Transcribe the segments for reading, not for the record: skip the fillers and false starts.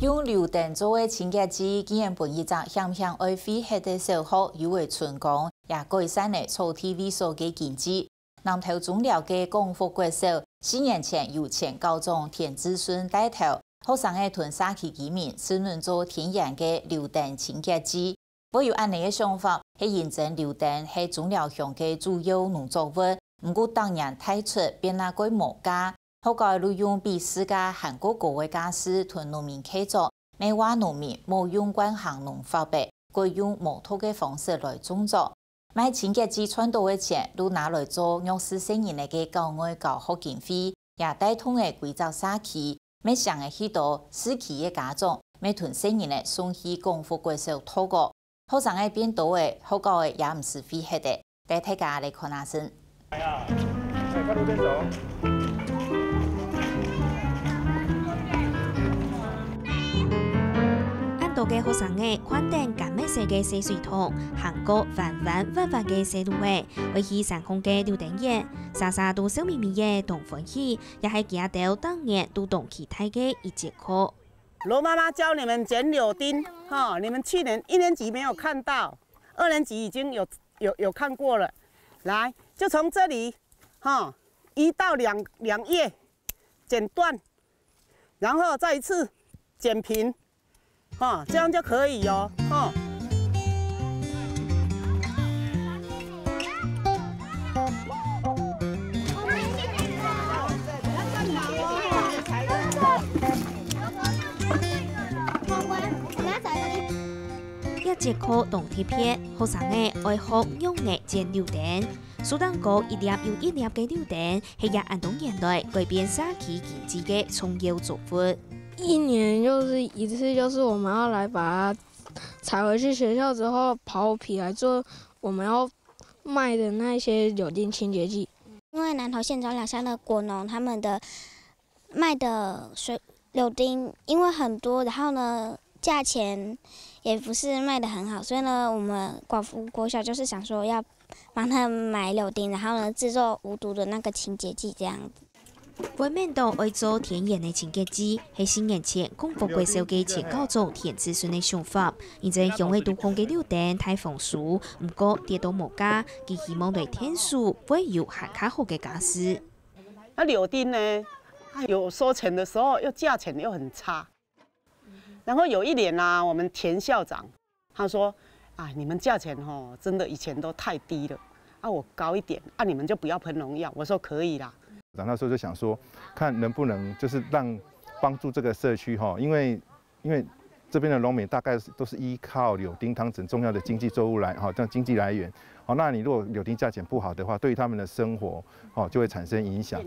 用榴弹作为清洁剂，竟然本一张向爱飞黑的小号，有为成功，也改善了草地卫所的经济。南投中寮的光复国小4年前由前高中田子孙带头，学生的屯沙区居民使用做天然的榴弹清洁剂。我有安尼的想法，是认证榴弹是中寮乡的主要农作物，不过当然太出变那个无价。好个利用比世界韩国国的家私屯农民开作，每话农民冇用惯行农法白，改用摩托的方式来种植。买清洁剂赚到的钱，都拿来做弱势生人的校外教学经费，也带动的贵州社区，每上的许多市区的家长，每屯生人的送去光复国小托过，学生的变多的，好高的也唔是非黑的。带大家来看下先。来啊，快路边走。多嘅學生嘅看定減咩色嘅洗水桶，行過彎彎嘅細路嘅，為去上空嘅榴彈葉，沙沙都笑眯眯嘅同歡喜，也係見到當年都同其他嘅一節課。羅媽媽教你們剪柳丁，哈，你們去年1年級沒有看到，2年級已經有看過了。來，就從這裡，哈，1到2葉剪斷，然後再一次剪平。这样就可以哦，一節課動貼片，學生嘅愛學用嘅剪榴彈，蘇丹國一粒又一粒嘅榴彈，係日安東年代改變社區經濟嘅重要作物。1年就是一次，就是我們要來把它採回去學校之後刨皮來做我們要賣的那些柳丁清潔劑。因為南投縣早兩鄉的果農他們的賣的柳丁因為很多，然後呢價錢也不是賣得很好，所以呢我們廣福國小就是想說要幫他們買柳丁，然後呢製作無毒的那個清潔劑這樣子。外面度愛做天然嘅清潔劑，係4年前光復國小嘅前高中田子孫嘅想法。現在用嘅杜控嘅榴彈太豐富，唔過跌到無價，佢希望對天數會有更加好嘅家私。那柳丁呢，有收成的時候又價錢又很差。然後有一年啊，我們田校長他說：啊，你們價錢哦，真的以前都太低了，啊我高一點，啊你們就不要噴農藥。我說可以啦。那時候就想說，看能不能就是幫助這個社區哈，因為這邊的農民大概都是依靠柳丁當成重要的經濟作物來哈，這樣經濟來源。好，那你如果柳丁價錢不好的話，對於他們的生活哦就會產生影響。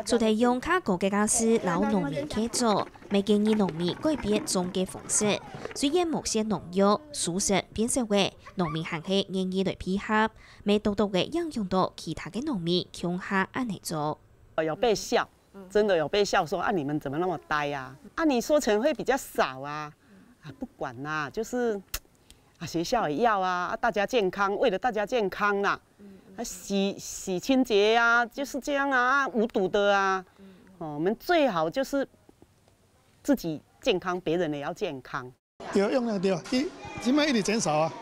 除咗用較高嘅家私老農民去做，未建議農民改變種嘅方式。雖然某些農藥、素食變成為農民還係願意來配合，未多多嘅應用到其他嘅農民向下安嚟做。有被笑，真的有被笑說啊，你們怎麼那麼呆呀？啊，你收成會比較少啊，啊不管啦，就是啊學校也要啊，大家健康，為了大家健康啦。洗清潔啊，就是這樣啊，無毒的啊。哦，我們最好就是自己健康，別人也要健康。對，用了對，即擺一直減少啊。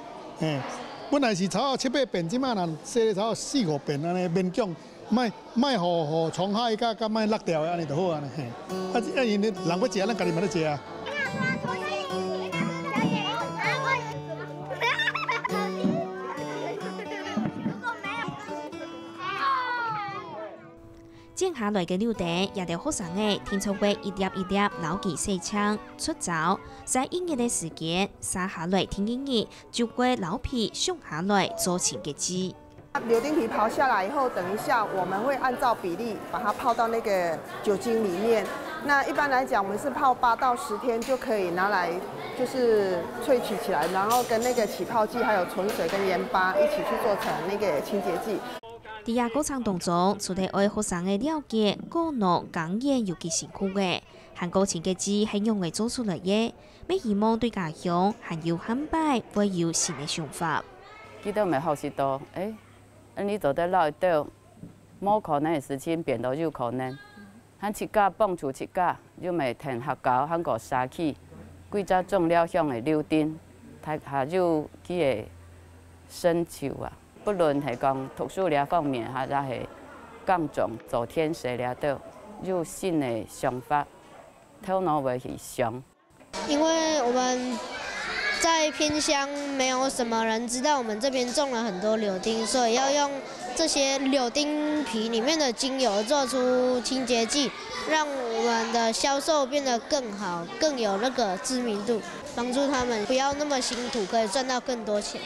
本來是炒7、8遍，即擺人洗炒4、5遍安尼勉強，賣互蟲害甲賣落掉安尼就好安尼。因為人要食，咱家己嘛咧食啊。剪下來嘅榴彈，也條學生嘅聽出會一粒一粒撈起細槍出走，在1日嘅時間殺下來聽1日，就會撈皮削下來做清潔劑。柳丁皮刨下來以後，等一下我們會按照比例把它泡到那個酒精裡面。那一般來講，我們是泡8到10天就可以拿來，就是萃取起來，然後跟那個起泡劑還有純水跟鹽巴一起去做成那個清潔劑。第二過程當中，除咗愛學生嘅了解果農工業尤其辛苦嘅，韓國清潔劑係用嚟做出來嘅，咩希望對家鄉還有販賣會有新嘅想法。記得咪學習到，你做得老到，冇可能嘅事情變到有可能，咱自家幫助自家。就每天学校韩国沙起，几只种了向的柳丁，下就去的深秋啊，不论係講讀書了方面，或者係耕種、做天時了都有新的想法，頭腦會去想。因为我们在偏乡，没有什么人知道我们这边种了很多柳丁，所以要用这些柳丁皮里面的精油做出清洁剂，让我们的销售变得更好，更有那个知名度，帮助他们不要那么辛苦，可以赚到更多钱。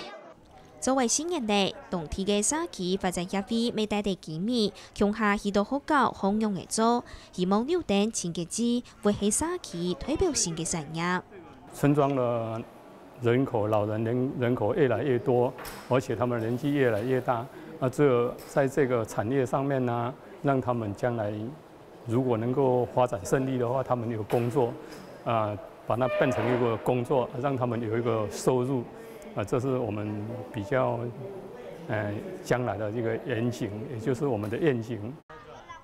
作為新人哋，當地嘅沙期發展協會未帶地機密，強下許多學校洶湧嚟做，希望柳丁清潔劑會喺沙期代表性嘅產業。村莊的人口老人口越來越多，而且他們年紀越來越大，只有在這個產業上面呢，讓他們將來如果能夠發展順利的話，他們有工作，把它變成一個工作，讓他們有一個收入。這是我們比較將來的一個遠景，也就是我們的願景。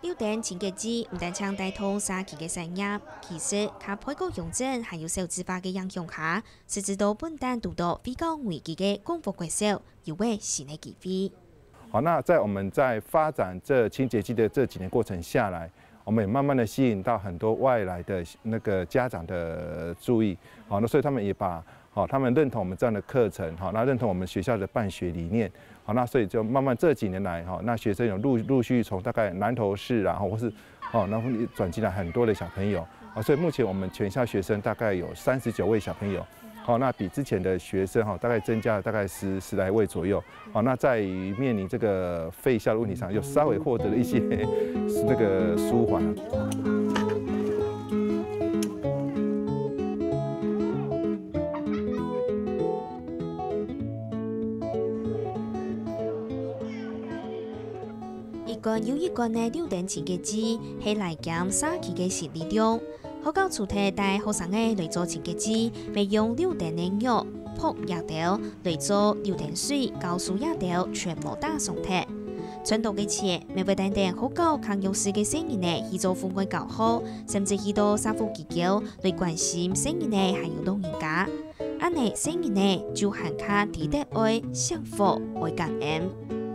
柳丁清潔劑唔單唱帶動沙期嘅產業，其實喺配角用證還有少子化嘅影響下，甚至到本單讀到比較危機嘅光復國小，有為新嘅機會。好，那在我們在發展這清潔劑的這幾年過程下來，我們也慢慢的吸引到很多外來的那個家長的注意。好，那所以他們也把他們認同我們這樣的課程，好，那認同我們學校的辦學理念，好，那所以就慢慢這幾年來，那學生有陸續從大概南投市啊，或是然後轉進來很多的小朋友，所以目前我們全校學生大概有39位小朋友，好，那比之前的學生大概增加了大概十來位左右，好，那在面臨這個廢校的問題上，又稍微獲得了一些那個舒緩。有一個呢柳丁清潔劑係來減沙期嘅新力量，學校出題帶學生嘅來做清潔劑，未用柳丁嘅藥、撲藥條來做柳丁水、酵素藥條，全部打上題。傳統嘅錢，未會等學校抗有事嘅生意呢，去做父母教好，甚至去到社福機構來關心生意呢，還有老人家。安尼生意呢就限卡抵得愛幸福愛感恩。